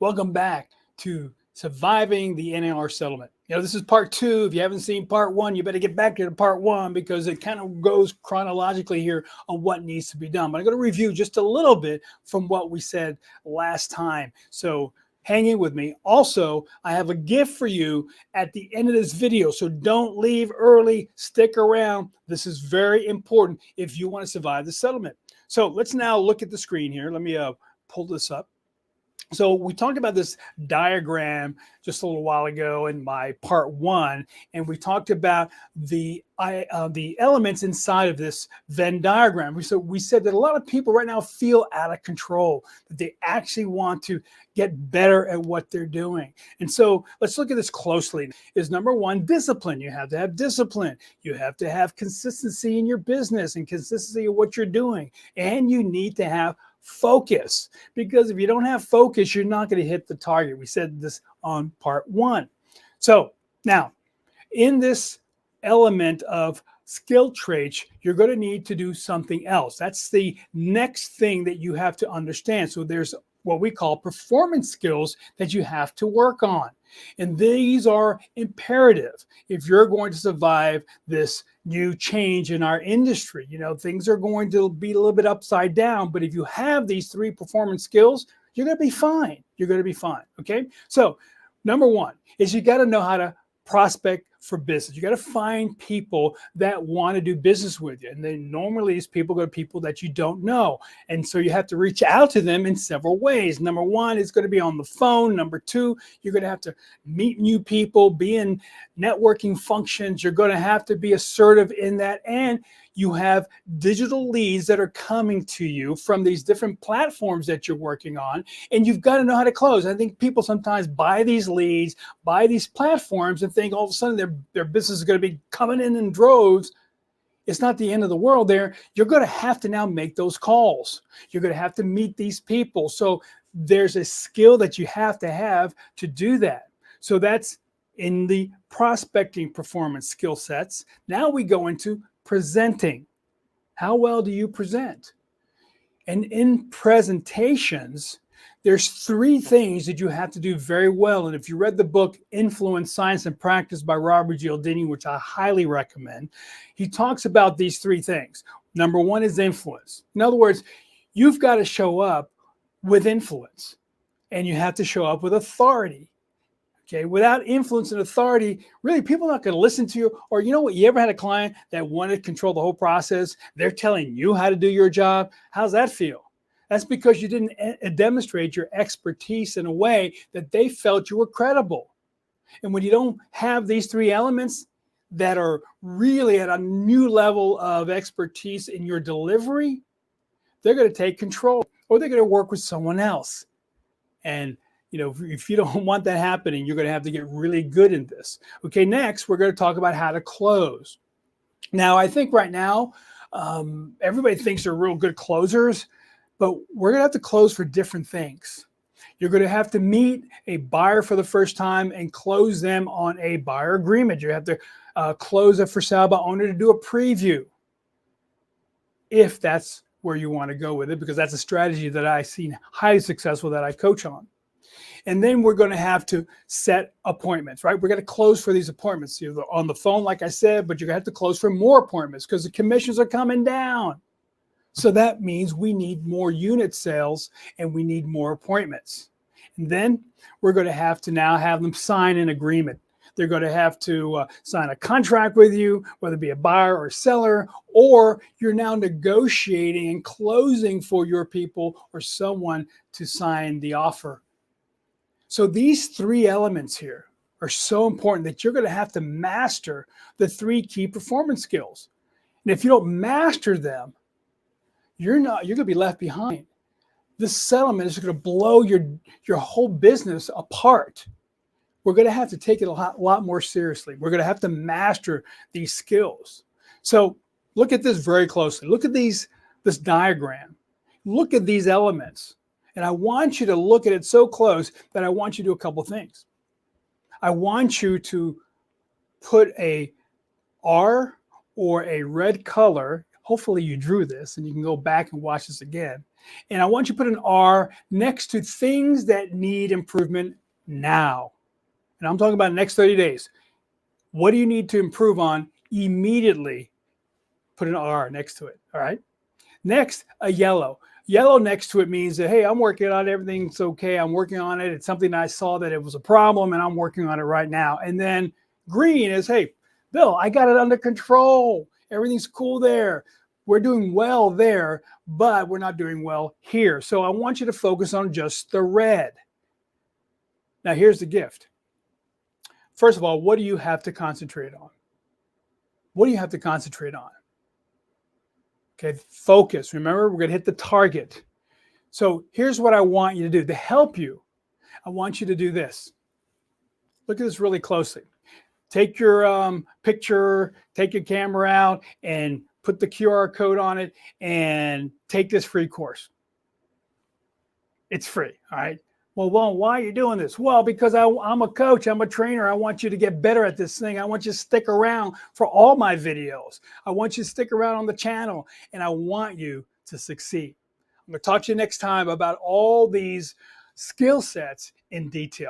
Welcome back to Surviving the NAR Settlement. This is part two. If you haven't seen part one, you better get back to part one because it kind of goes chronologically here on what needs to be done. But I'm going to review just a little bit from what we said last time. So hang in with me. Also, I have a gift for you at the end of this video. So don't leave early. Stick around. This is very important if you want to survive the settlement. So let's now look at the screen here. Let me pull this up. So we talked about this diagram just a little while ago in my part one, and we talked about the elements inside of this Venn diagram. We said that a lot of people right now feel out of control, that they actually want to get better at what they're doing. And so let's look at this closely. Is number one, discipline. You have to have discipline. You have to have consistency in your business and consistency in what you're doing. And you need to have focus, because if you don't have focus, you're not going to hit the target. We said this on part one. So now in this element of skill traits, you're going to need to do something else. That's the next thing that you have to understand. So there's what we call performance skills that you have to work on. And these are imperative if you're going to survive this new change in our industry. Things are going to be a little bit upside down, but if you have these three performance skills, you're going to be fine. You're going to be fine. Okay. So number one is you got to know how to prospect for business. You got to find people that want to do business with you. And then normally these people are people that you don't know. And so you have to reach out to them in several ways. Number one is going to be on the phone. Number two, you're going to have to meet new people, be in networking functions. You're going to have to be assertive in that. And you have digital leads that are coming to you from these different platforms that you're working on, and you've got to know how to close. I think people sometimes buy these leads, buy these platforms, and think all of a sudden their business is going to be coming in droves. It's not the end of the world there. You're going to have to now make those calls. You're going to have to meet these people. So there's a skill that you have to do that. So that's in the prospecting performance skill sets. Now we go into presenting. How well do you present? And in presentations, there's three things that you have to do very well. And if you read the book Influence, Science, and Practice by Robert Cialdini, which I highly recommend, he talks about these three things. Number one is influence. In other words, you've got to show up with influence, and you have to show up with authority. Okay, without influence and authority, really people are not going to listen to you. Or you ever had a client that wanted to control the whole process? They're telling you how to do your job. How's that feel? That's because you didn't demonstrate your expertise in a way that they felt you were credible. And when you don't have these three elements that are really at a new level of expertise in your delivery, they're going to take control, or they're going to work with someone else. And if you don't want that happening, you're going to have to get really good in this. Okay, next, we're going to talk about how to close. Now, I think right now, everybody thinks they're real good closers, but we're going to have to close for different things. You're going to have to meet a buyer for the first time and close them on a buyer agreement. You have to close a for sale by owner to do a preview, if that's where you want to go with it, because that's a strategy that I've seen highly successful that I coach on. And then we're going to have to set appointments, right? We're going to close for these appointments. You're on the phone, like I said, but you're going to have to close for more appointments because the commissions are coming down. So that means we need more unit sales and we need more appointments. And then we're going to have to now have them sign an agreement. They're going to have to sign a contract with you, whether it be a buyer or a seller, or you're now negotiating and closing for your people or someone to sign the offer. So these three elements here are so important that you're going to have to master the three key performance skills. And if you don't master them, you're going to be left behind. This settlement is going to blow your whole business apart. We're going to have to take it a lot more seriously. We're going to have to master these skills. So look at this very closely. Look at this diagram. Look at these elements. And I want you to look at it so close that I want you to do a couple things. I want you to put a R or a red color Hopefully you drew this and you can go back and watch this again. And I want you to put an R next to things that need improvement now. And I'm talking about the next 30 days. What do you need to improve on immediately? Put an R next to it, all right? Next, a yellow. Yellow next to it means that, hey, I'm working on it. Everything's okay. I'm working on it. It's something I saw that it was a problem and I'm working on it right now. And then green is, hey, Bill, I got it under control. Everything's cool there. We're doing well there, but we're not doing well here. So I want you to focus on just the red. Now, here's the gift. First of all, what do you have to concentrate on? What do you have to concentrate on? Okay, focus. Remember, we're going to hit the target. So here's what I want you to do. To help you, I want you to do this. Look at this really closely. Take your picture, take your camera out, and put the QR code on it, and take this free course. It's free, all right? Well, why are you doing this? Well, because I'm a coach, I'm a trainer. I want you to get better at this thing. I want you to stick around for all my videos. I want you to stick around on the channel, and I want you to succeed. I'm going to talk to you next time about all these skill sets in detail.